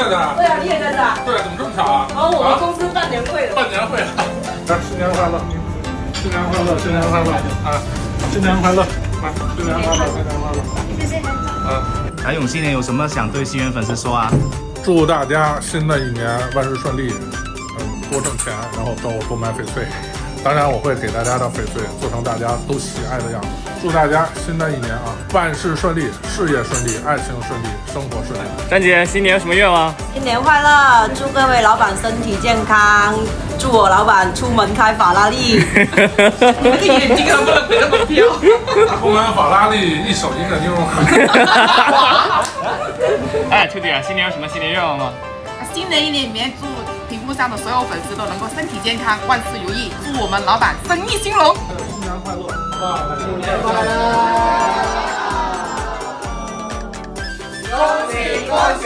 的。对啊，你也在这啊？对，怎么这么巧啊？哦，我们公司办年会了。办年会了，新年快乐，新年快乐，新年快乐啊！新年快乐，啊，新年快乐，新年快乐。谢谢。谭勇新年有什么想对新源粉丝说啊？祝大家新的一年万事顺利，多挣钱，然后找我多买翡翠。当然，我会给大家的翡翠做成大家都喜爱的样子。祝大家新的一年啊，万事顺利，事业顺利，爱情顺利，生活顺利。詹姐，新年有什么愿望？新年快乐！祝各位老板身体健康，祝我老板出门开法拉利。你们的眼睛能不能别那么飘？出门法拉利，一手一个妞。哎，秋姐，新年有什么新年愿望吗？新的一年里面，祝屏幕上的所有粉丝都能够身体健康，万事如意。祝我们老板生意兴隆。新年快乐！新年快乐！恭喜恭喜！